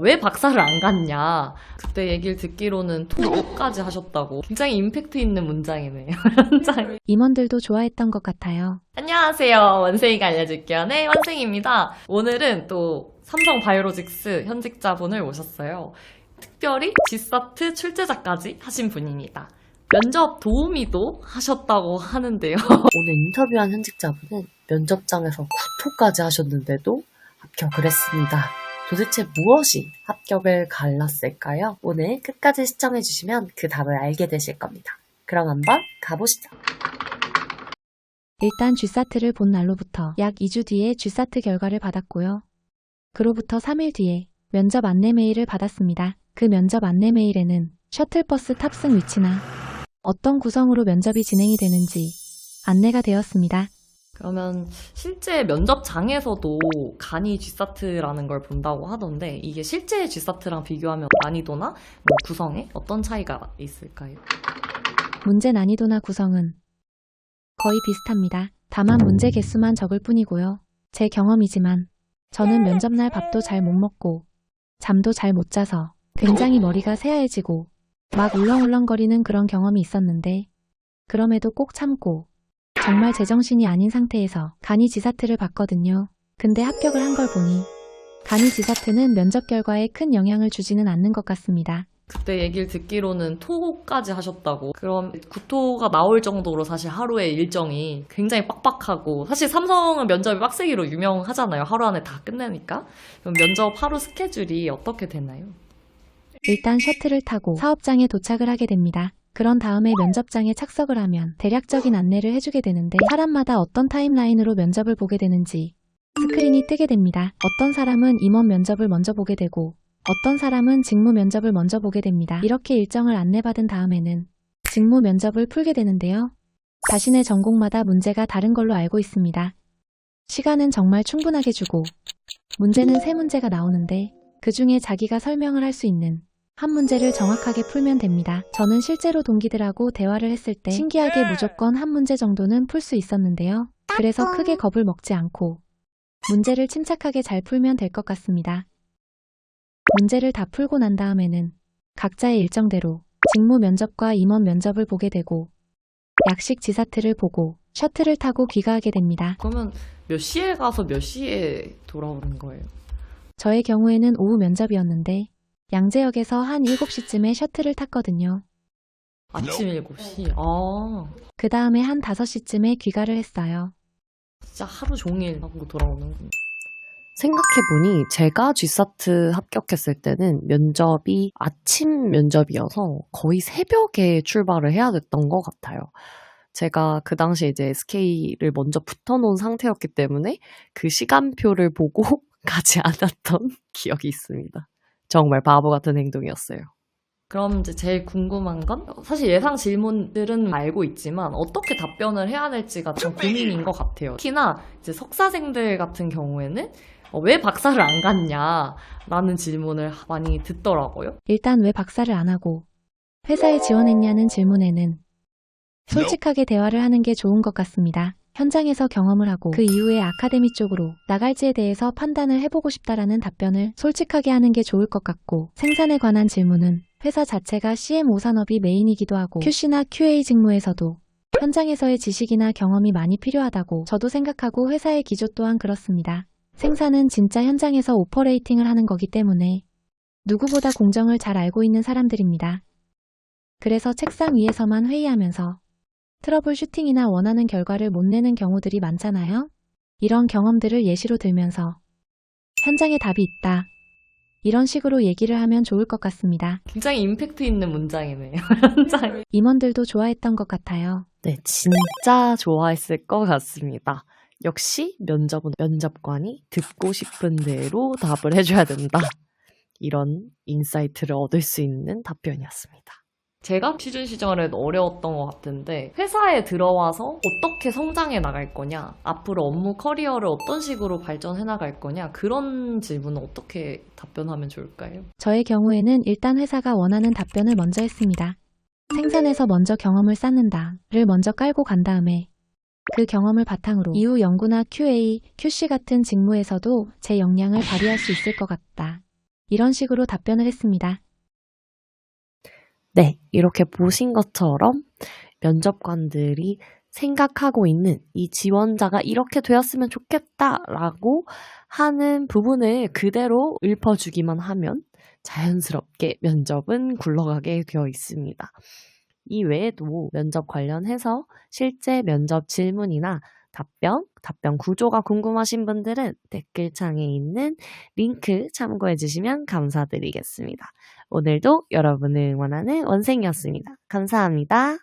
왜 박사를 안 갔냐. 그때 얘기를 듣기로는 토까지 하셨다고. 굉장히 임팩트 있는 문장이네요. 문장. 임원들도 좋아했던 것 같아요. 안녕하세요. 원생이가 알려줄게요. 네, 원생입니다. 오늘은 또 삼성 바이오로직스 현직자분을 모셨어요. 특별히 G사트 출제자까지 하신 분입니다. 면접 도우미도 하셨다고 하는데요. 오늘 인터뷰한 현직자분은 면접장에서 구토까지 하셨는데도 합격을 했습니다. 도대체 무엇이 합격을 갈랐을까요? 오늘 끝까지 시청해주시면 그 답을 알게 되실 겁니다. 그럼 한번 가보시죠. 일단 G사트를 본 날로부터 약 2주 뒤에 G사트 결과를 받았고요. 그로부터 3일 뒤에 면접 안내 메일을 받았습니다. 그 면접 안내 메일에는 셔틀버스 탑승 위치나 어떤 구성으로 면접이 진행이 되는지 안내가 되었습니다. 그러면 실제 면접장에서도 간이 G사트라는 걸 본다고 하던데 이게 실제 G사트랑 비교하면 난이도나 뭐 구성에 어떤 차이가 있을까요? 문제 난이도나 구성은 거의 비슷합니다. 다만 문제 개수만 적을 뿐이고요. 제 경험이지만 저는 면접날 밥도 잘 못 먹고 잠도 잘 못 자서 굉장히 머리가 새하얘지고 막 울렁울렁거리는 그런 경험이 있었는데 그럼에도 꼭 참고 정말 제정신이 아닌 상태에서 간이 G사트를 봤거든요. 근데 합격을 한 걸 보니 간이 G사트는 면접 결과에 큰 영향을 주지는 않는 것 같습니다. 그때 얘기를 듣기로는 토까지 하셨다고. 그럼 구토가 나올 정도로 사실 하루의 일정이 굉장히 빡빡하고, 사실 삼성은 면접이 빡세기로 유명하잖아요. 하루 안에 다 끝내니까. 그럼 면접 하루 스케줄이 어떻게 되나요? 일단 셔틀을 타고 사업장에 도착을 하게 됩니다. 그런 다음에 면접장에 착석을 하면 대략적인 안내를 해주게 되는데 사람마다 어떤 타임라인으로 면접을 보게 되는지 스크린이 뜨게 됩니다. 어떤 사람은 임원 면접을 먼저 보게 되고 어떤 사람은 직무 면접을 먼저 보게 됩니다. 이렇게 일정을 안내받은 다음에는 직무 면접을 풀게 되는데요. 자신의 전공마다 문제가 다른 걸로 알고 있습니다. 시간은 정말 충분하게 주고 문제는 3문제가 나오는데 그 중에 자기가 설명을 할 수 있는 한 문제를 정확하게 풀면 됩니다. 저는 실제로 동기들하고 대화를 했을 때 신기하게 무조건 한 문제 정도는 풀 수 있었는데요. 그래서 크게 겁을 먹지 않고 문제를 침착하게 잘 풀면 될 것 같습니다. 문제를 다 풀고 난 다음에는 각자의 일정대로 직무 면접과 임원 면접을 보게 되고 약식 G사트를 보고 셔틀을 타고 귀가하게 됩니다. 그러면 몇 시에 가서 몇 시에 돌아오는 거예요? 저의 경우에는 오후 면접이었는데 양재역에서 한 7시쯤에 셔틀을 탔거든요. 아침 7시? 아, 그 다음에 한 5시쯤에 귀가를 했어요. 진짜 하루 종일 하고 돌아오는구나. 생각해보니 제가 G사트 합격했을 때는 면접이 아침 면접이어서 거의 새벽에 출발을 해야 됐던 것 같아요. 제가 그 당시에 이제 SK를 먼저 붙어놓은 상태였기 때문에 그 시간표를 보고 가지 않았던 기억이 있습니다. 정말 바보 같은 행동이었어요. 그럼 이제 제일 궁금한 건 사실 예상 질문들은 알고 있지만 어떻게 답변을 해야 될지가 좀 고민인 것 같아요. 특히나 이제 석사생들 같은 경우에는 왜 박사를 안 갔냐라는 질문을 많이 듣더라고요. 일단 왜 박사를 안 하고 회사에 지원했냐는 질문에는 솔직하게 대화를 하는 게 좋은 것 같습니다. 현장에서 경험을 하고 그 이후에 아카데미 쪽으로 나갈지에 대해서 판단을 해보고 싶다라는 답변을 솔직하게 하는 게 좋을 것 같고, 생산에 관한 질문은 회사 자체가 CMO 산업이 메인이기도 하고 QC나 QA 직무에서도 현장에서의 지식이나 경험이 많이 필요하다고 저도 생각하고 회사의 기조 또한 그렇습니다. 생산은 진짜 현장에서 오퍼레이팅을 하는 거기 때문에 누구보다 공정을 잘 알고 있는 사람들입니다. 그래서 책상 위에서만 회의하면서 트러블 슈팅이나 원하는 결과를 못 내는 경우들이 많잖아요. 이런 경험들을 예시로 들면서 현장에 답이 있다, 이런 식으로 얘기를 하면 좋을 것 같습니다. 굉장히 임팩트 있는 문장이네요. 임원들도 좋아했던 것 같아요. 네, 진짜 좋아했을 것 같습니다. 역시 면접은 면접관이 듣고 싶은 대로 답을 해줘야 된다. 이런 인사이트를 얻을 수 있는 답변이었습니다. 제가 취준 시절에 어려웠던 것 같은데 회사에 들어와서 어떻게 성장해 나갈 거냐, 앞으로 업무 커리어를 어떤 식으로 발전해 나갈 거냐, 그런 질문은 어떻게 답변하면 좋을까요? 저의 경우에는 일단 회사가 원하는 답변을 먼저 했습니다. 생산에서 먼저 경험을 쌓는다를 먼저 깔고 간 다음에 그 경험을 바탕으로 이후 연구나 QA, QC 같은 직무에서도 제 역량을 발휘할 수 있을 것 같다, 이런 식으로 답변을 했습니다. 네, 이렇게 보신 것처럼 면접관들이 생각하고 있는 이 지원자가 이렇게 되었으면 좋겠다라고 하는 부분을 그대로 읊어주기만 하면 자연스럽게 면접은 굴러가게 되어 있습니다. 이 외에도 면접 관련해서 실제 면접 질문이나 답변 구조가 궁금하신 분들은 댓글창에 있는 링크 참고해 주시면 감사드리겠습니다. 오늘도 여러분을 응원하는 원생이었습니다. 감사합니다.